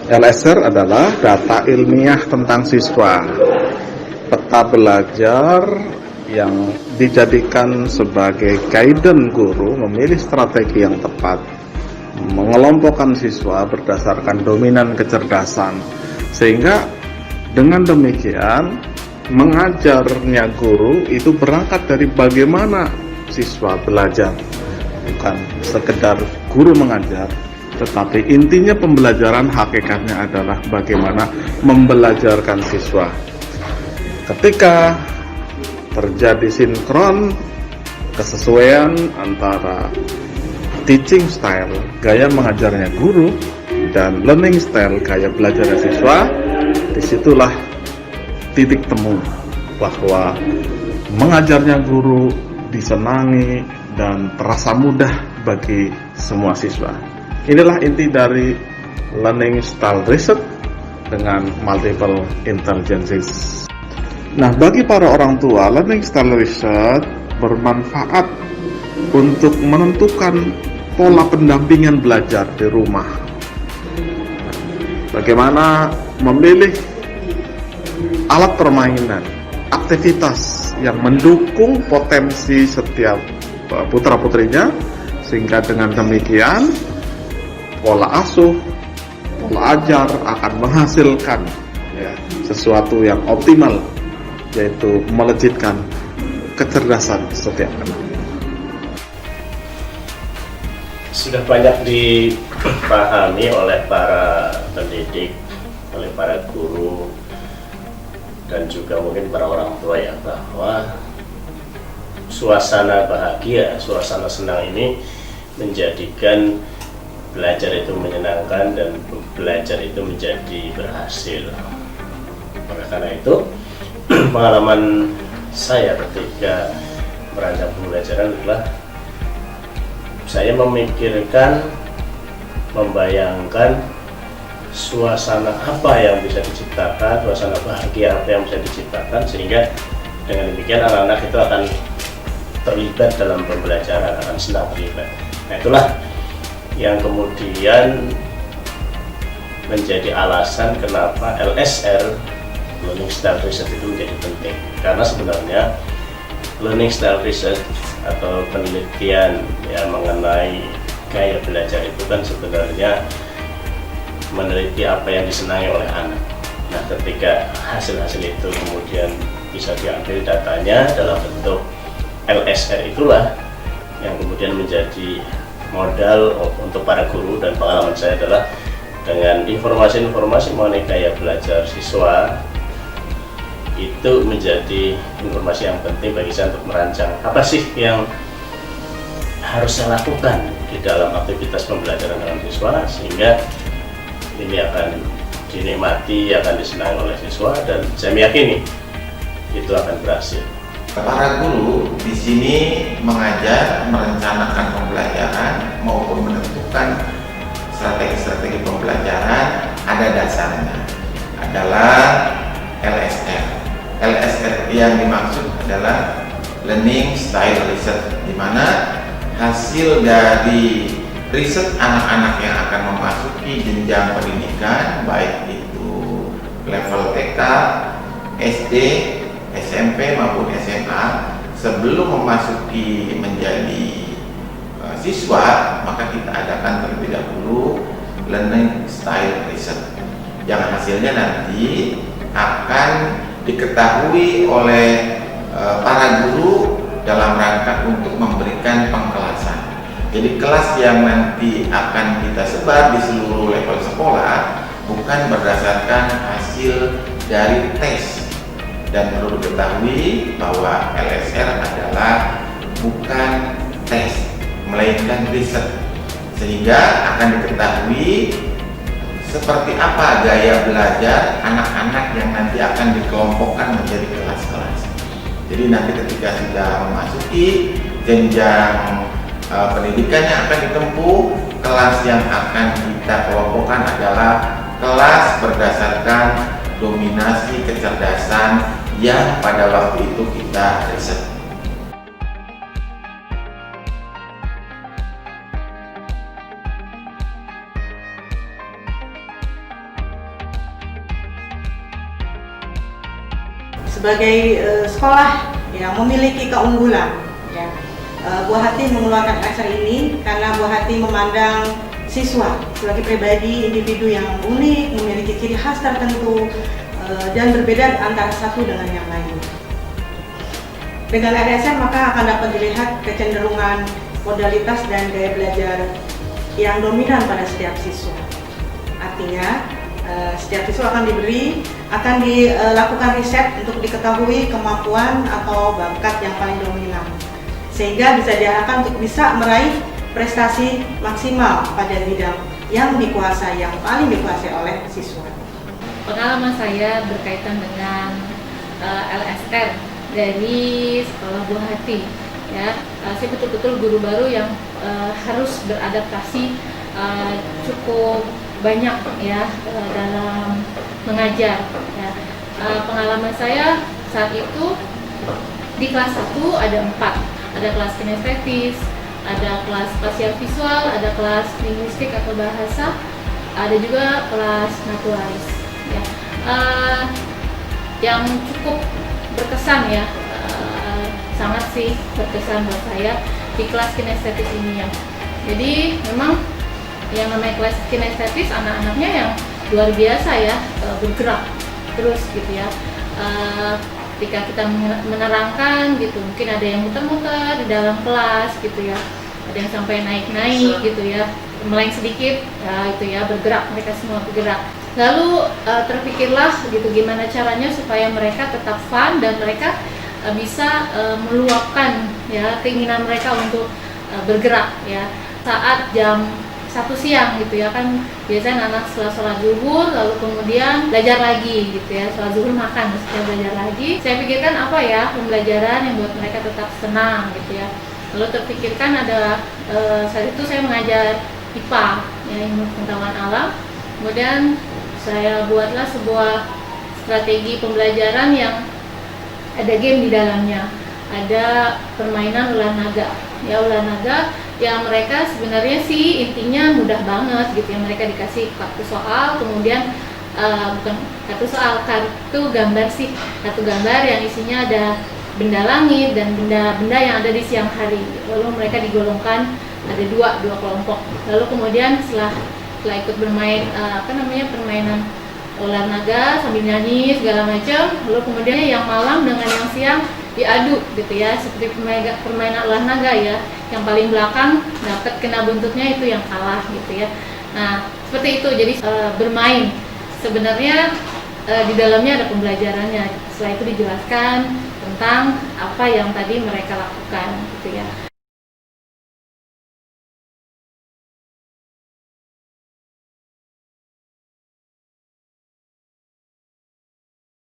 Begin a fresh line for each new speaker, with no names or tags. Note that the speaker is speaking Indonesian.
LSR adalah data ilmiah tentang siswa, peta belajar yang dijadikan sebagai guidance guru memilih strategi yang tepat, mengelompokkan siswa berdasarkan dominan kecerdasan, sehingga dengan demikian mengajarnya guru itu berangkat dari bagaimana siswa belajar, bukan sekedar guru mengajar, tetapi intinya pembelajaran hakikatnya adalah bagaimana membelajarkan siswa. Ketika terjadi sinkron, kesesuaian antara teaching style, gaya mengajarnya guru, dan learning style, gaya belajarnya siswa, disitulah titik temu bahwa mengajarnya guru disenangi dan terasa mudah bagi semua siswa. Inilah inti dari learning style research dengan multiple intelligences. Nah, bagi para orang tua, learning style research bermanfaat untuk menentukan pola pendampingan belajar di rumah. Bagaimana memilih alat permainan, aktivitas yang mendukung potensi setiap putra-putrinya, sehingga dengan demikian pola asuh, pola ajar akan menghasilkan sesuatu yang optimal, yaitu melejitkan kecerdasan setiap anak.
Sudah banyak dipahami oleh para pendidik, oleh para guru, dan juga mungkin para orang tua ya, bahwa suasana bahagia, suasana senang ini menjadikan belajar itu menyenangkan dan belajar itu menjadi berhasil. Oleh karena itu, pengalaman saya ketika merancang pembelajaran adalah saya memikirkan, membayangkan suasana apa yang bisa diciptakan, suasana bahagia apa yang bisa diciptakan, sehingga dengan demikian anak-anak itu akan terlibat dalam pembelajaran, akan senang terlibat. Nah, itulah yang kemudian menjadi alasan kenapa LSR, Learning Style Research, itu menjadi penting. Karena sebenarnya Learning Style Research atau penelitian yang mengenai gaya belajar itu kan sebenarnya meneliti apa yang disenangi oleh anak. Nah, ketika hasil-hasil itu kemudian bisa diambil datanya dalam bentuk LSR, itulah yang kemudian menjadi modal untuk para guru. Dan pengalaman saya adalah dengan informasi-informasi mengenai gaya belajar siswa itu menjadi informasi yang penting bagi saya untuk merancang apa sih yang harus saya lakukan di dalam aktivitas pembelajaran dengan siswa, sehingga ini akan dinikmati, akan disenangi oleh siswa, dan saya meyakini itu akan berhasil.
Para guru di sini mengajar, merencanakan pembelajaran maupun menentukan strategi-strategi pembelajaran, ada dasarnya adalah LSR. LSR yang dimaksud adalah Learning Style Research, di mana hasil dari riset anak-anak yang akan memasuki jenjang pendidikan, baik itu level TK, SD, SMP maupun SMA, sebelum memasuki menjadi siswa, maka kita adakan terlebih dahulu Learning Style Research, yang hasilnya nanti akan diketahui oleh para guru dalam rangka untuk memberikan pengkelasan. Jadi kelas yang nanti akan kita sebar di seluruh level sekolah bukan berdasarkan hasil dari tes. Dan perlu diketahui bahwa LSR adalah bukan tes, melainkan riset, sehingga akan diketahui seperti apa gaya belajar anak-anak yang nanti akan dikelompokkan menjadi kelas-kelas. Jadi nanti ketika sudah memasuki jenjang pendidikan yang akan ditempuh, kelas yang akan kita kelompokkan adalah kelas berdasarkan dominasi kecerdasan yang pada waktu itu kita riset.
sebagai sekolah yang memiliki keunggulan, ya, Buah Hati mengeluarkan LSR ini karena Buah Hati memandang siswa sebagai pribadi individu yang unik, memiliki ciri khas tertentu dan berbeda antara satu dengan yang lain. Dengan LSR maka akan dapat dilihat kecenderungan modalitas dan gaya belajar yang dominan pada setiap siswa. Artinya setiap siswa akan dilakukan riset untuk diketahui kemampuan atau bakat yang paling dominan, sehingga bisa diharapkan untuk bisa meraih prestasi maksimal pada bidang yang paling dikuasai oleh siswa.
Pengalaman saya berkaitan dengan LSR dari Sekolah Buah Hati, ya, saya betul-betul guru baru yang harus beradaptasi cukup banyak, ya, dalam mengajar, ya. Pengalaman saya saat itu di kelas 1 ada 4, ada kelas kinestetis, ada kelas spasial visual, ada kelas linguistik atau bahasa, ada juga kelas naturalis, ya. Yang cukup berkesan, ya, sangat sih berkesan buat saya di kelas kinestetis ini, ya. Jadi memang yang namanya kelas kinestetis anak-anaknya yang luar biasa, ya, bergerak terus gitu, ya. Ketika kita menerangkan gitu, mungkin ada yang muter-muter di dalam kelas gitu, ya, ada yang sampai naik-naik gitu, ya, meleng sedikit, ya, itu ya, bergerak, mereka semua bergerak. Lalu terpikirlah gitu gimana caranya supaya mereka tetap fun dan mereka bisa meluapkan, ya, keinginan mereka untuk bergerak, ya, saat jam 1 siang gitu, ya, kan biasanya anak setelah sholat zuhur lalu kemudian belajar lagi gitu, ya, sholat zuhur makan setelah belajar lagi. Saya pikirkan apa ya pembelajaran yang buat mereka tetap senang gitu, ya. Lalu terpikirkan ada saat itu saya mengajar IPA, ya, ilmu pengetahuan alam. Kemudian saya buatlah sebuah strategi pembelajaran yang ada game di dalamnya, ada permainan ulah naga, ya, ulah naga yang mereka sebenarnya sih intinya mudah banget gitu, ya. Mereka dikasih kartu soal, kemudian bukan kartu soal, kartu gambar sih, kartu gambar yang isinya ada benda langit dan benda-benda yang ada di siang hari. Lalu mereka digolongkan ada dua kelompok. Lalu kemudian setelah ikut bermain permainan ular naga sambil nyanyi segala macam, lalu kemudian yang malam dengan yang siang diadu gitu, ya, seperti permainan ular naga, ya, yang paling belakang dapat kena buntutnya itu yang kalah gitu, ya. Nah seperti itu, jadi bermain sebenarnya di dalamnya ada pembelajarannya. Setelah itu dijelaskan tentang apa yang tadi mereka lakukan gitu, ya.